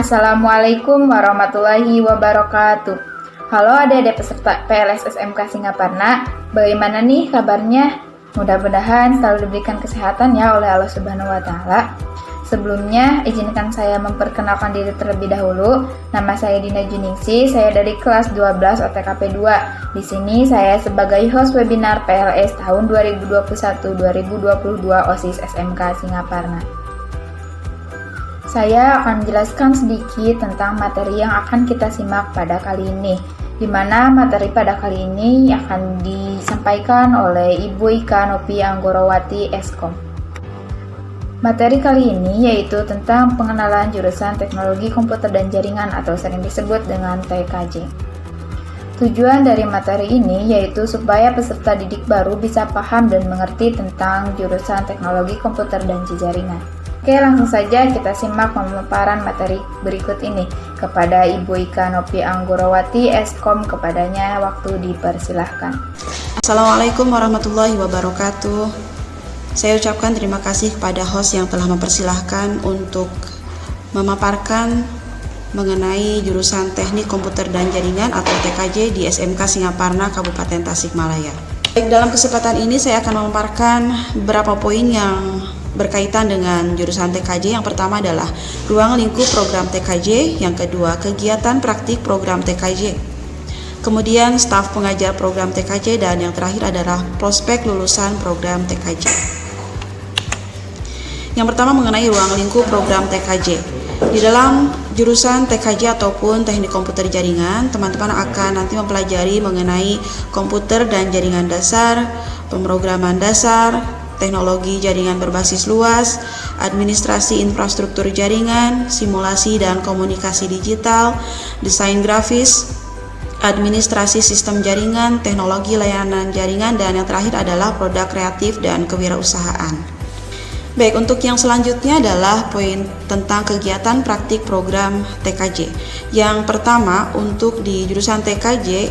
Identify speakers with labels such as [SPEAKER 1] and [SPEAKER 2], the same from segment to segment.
[SPEAKER 1] Assalamualaikum warahmatullahi wabarakatuh. Halo adik-adik peserta PLS SMK Singaparna, bagaimana nih kabarnya? Mudah-mudahan selalu diberikan kesehatan ya oleh Allah Subhanahu wa Ta'ala. Sebelumnya, izinkan saya memperkenalkan diri terlebih dahulu. Nama saya Dina Juningsi, saya dari kelas 12 OTKP 2. Di sini saya sebagai host webinar PLS tahun 2021-2022 OSIS SMK Singaparna. Saya akan menjelaskan sedikit tentang materi yang akan kita simak pada kali ini, di mana materi pada kali ini akan disampaikan oleh Ibu Ika Nopi Anggorawati Eskom. Materi kali ini yaitu tentang pengenalan jurusan Teknologi Komputer dan Jaringan atau sering disebut dengan TKJ. Tujuan dari materi ini yaitu supaya peserta didik baru bisa paham dan mengerti tentang jurusan Teknologi Komputer dan Jaringan. Oke, langsung saja kita simak pemaparan materi berikut ini. Kepada Ibu Ika Nopi Anggorawati Eskom, kepadanya waktu dipersilahkan.
[SPEAKER 2] Assalamualaikum warahmatullahi wabarakatuh. Saya ucapkan terima kasih kepada host yang telah mempersilahkan untuk memaparkan mengenai jurusan Teknik Komputer dan Jaringan atau TKJ di SMK Singaparna Kabupaten Tasikmalaya. Baik, dalam kesempatan ini saya akan memaparkan beberapa poin yang berkaitan dengan jurusan TKJ. Yang pertama adalah ruang lingkup program TKJ, yang kedua kegiatan praktik program TKJ, kemudian staf pengajar program TKJ, dan yang terakhir adalah prospek lulusan program TKJ. Yang pertama mengenai ruang lingkup program TKJ. Di dalam jurusan TKJ ataupun Teknik Komputer Jaringan, teman-teman akan nanti mempelajari mengenai komputer dan jaringan dasar, pemrograman dasar, teknologi jaringan berbasis luas, administrasi infrastruktur jaringan, simulasi dan komunikasi digital, desain grafis, administrasi sistem jaringan, teknologi layanan jaringan, dan yang terakhir adalah produk kreatif dan kewirausahaan. Baik, untuk yang selanjutnya adalah poin tentang kegiatan praktik program TKJ. Yang pertama, untuk di jurusan TKJ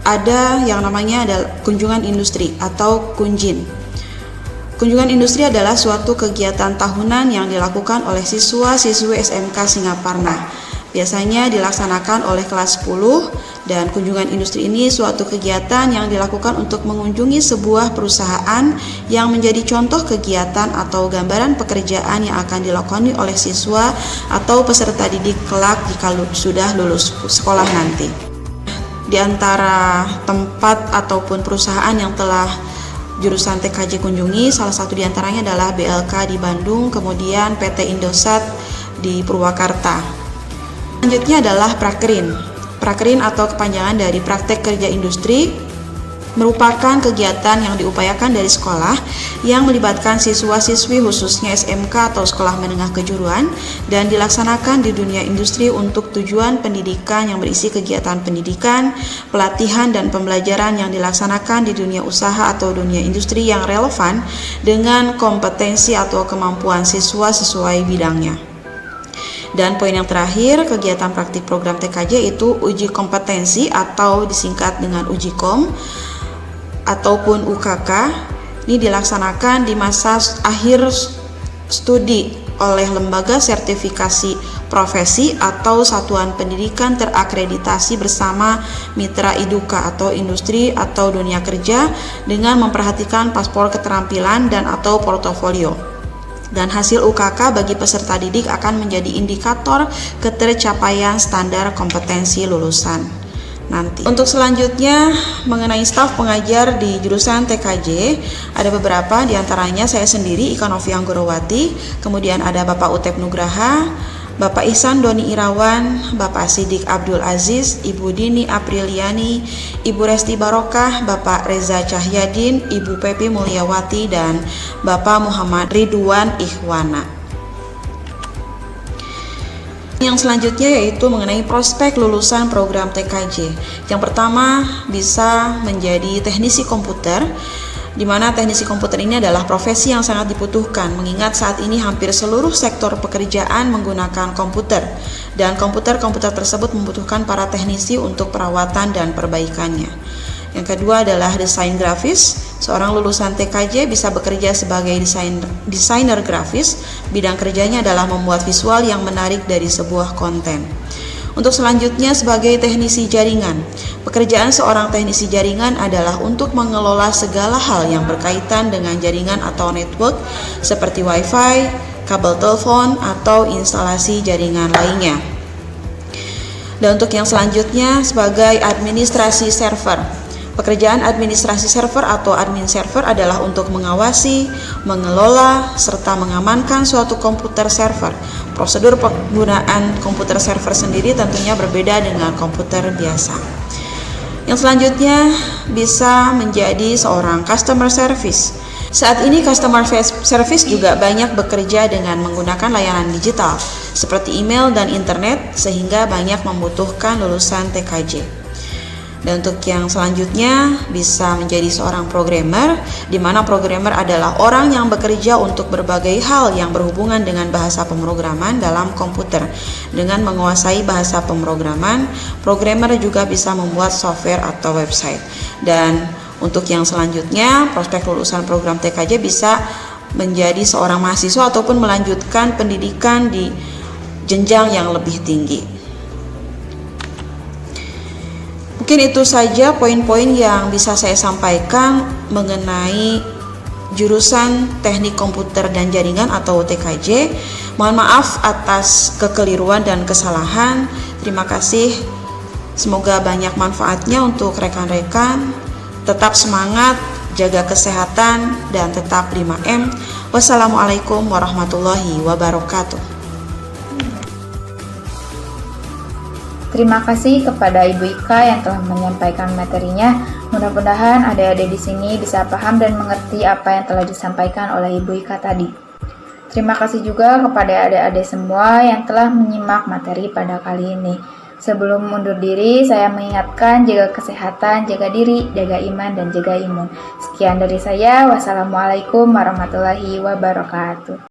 [SPEAKER 2] ada yang namanya adalah kunjungan industri atau kunjin. Kunjungan industri adalah suatu kegiatan tahunan yang dilakukan oleh siswa-siswi SMK Singaparna. Biasanya dilaksanakan oleh kelas 10, dan kunjungan industri ini suatu kegiatan yang dilakukan untuk mengunjungi sebuah perusahaan yang menjadi contoh kegiatan atau gambaran pekerjaan yang akan dilakoni oleh siswa atau peserta didik kelak jika sudah lulus sekolah nanti. Di antara tempat ataupun perusahaan yang telah jurusan TKJ kunjungi, salah satu diantaranya adalah BLK di Bandung, kemudian PT Indosat di Purwakarta. Selanjutnya adalah Prakerin. Prakerin atau kepanjangan dari Praktek Kerja Industri merupakan kegiatan yang diupayakan dari sekolah yang melibatkan siswa-siswi khususnya SMK atau sekolah menengah kejuruan dan dilaksanakan di dunia industri untuk tujuan pendidikan yang berisi kegiatan pendidikan, pelatihan dan pembelajaran yang dilaksanakan di dunia usaha atau dunia industri yang relevan dengan kompetensi atau kemampuan siswa sesuai bidangnya. Dan poin yang terakhir, kegiatan praktik program TKJ itu uji kompetensi atau disingkat dengan uji kom ataupun UKK. Ini dilaksanakan di masa akhir studi oleh lembaga sertifikasi profesi atau satuan pendidikan terakreditasi bersama mitra IDUKA atau industri atau dunia kerja dengan memperhatikan paspor keterampilan dan atau portofolio. Dan hasil UKK bagi peserta didik akan menjadi indikator ketercapaian standar kompetensi lulusan nanti. Untuk selanjutnya mengenai staf pengajar di jurusan TKJ, ada beberapa, diantaranya saya sendiri Ika Novi Anggorawati, kemudian ada Bapak Utep Nugraha, Bapak Ihsan Doni Irawan, Bapak Sidik Abdul Aziz, Ibu Dini Apriliani, Ibu Resti Barokah, Bapak Reza Cahyadin, Ibu Pepi Mulyawati, dan Bapak Muhammad Ridwan Ikhwana. Yang selanjutnya yaitu mengenai prospek lulusan program TKJ. Yang pertama bisa menjadi teknisi komputer, di mana teknisi komputer ini adalah profesi yang sangat dibutuhkan mengingat saat ini hampir seluruh sektor pekerjaan menggunakan komputer dan komputer-komputer tersebut membutuhkan para teknisi untuk perawatan dan perbaikannya. Yang kedua adalah desain grafis. Seorang lulusan TKJ bisa bekerja sebagai desainer grafis. Bidang kerjanya adalah membuat visual yang menarik dari sebuah konten. Untuk selanjutnya sebagai teknisi jaringan. Pekerjaan seorang teknisi jaringan adalah untuk mengelola segala hal yang berkaitan dengan jaringan atau network seperti Wi-Fi, kabel telepon, atau instalasi jaringan lainnya. Dan untuk yang selanjutnya sebagai administrasi server. Pekerjaan administrasi server atau admin server adalah untuk mengawasi, mengelola, serta mengamankan suatu komputer server. Prosedur penggunaan komputer server sendiri tentunya berbeda dengan komputer biasa. Yang selanjutnya bisa menjadi seorang customer service. Saat ini customer service juga banyak bekerja dengan menggunakan layanan digital seperti email dan internet sehingga banyak membutuhkan lulusan TKJ. Dan untuk yang selanjutnya bisa menjadi seorang programmer, di mana programmer adalah orang yang bekerja untuk berbagai hal yang berhubungan dengan bahasa pemrograman dalam komputer. Dengan menguasai bahasa pemrograman, programmer juga bisa membuat software atau website. Dan untuk yang selanjutnya, prospek lulusan program TKJ bisa menjadi seorang mahasiswa ataupun melanjutkan pendidikan di jenjang yang lebih tinggi. Mungkin itu saja poin-poin yang bisa saya sampaikan mengenai jurusan Teknik Komputer dan Jaringan atau TKJ. Mohon maaf atas kekeliruan dan kesalahan. Terima kasih. Semoga banyak manfaatnya untuk rekan-rekan. Tetap semangat, jaga kesehatan, dan tetap 5M. Wassalamualaikum warahmatullahi wabarakatuh.
[SPEAKER 1] Terima kasih kepada Ibu Ika yang telah menyampaikan materinya. Mudah-mudahan adik-adik di sini bisa paham dan mengerti apa yang telah disampaikan oleh Ibu Ika tadi. Terima kasih juga kepada adik-adik semua yang telah menyimak materi pada kali ini. Sebelum mundur diri, saya mengingatkan jaga kesehatan, jaga diri, jaga iman, dan jaga imun. Sekian dari saya. Wassalamualaikum warahmatullahi wabarakatuh.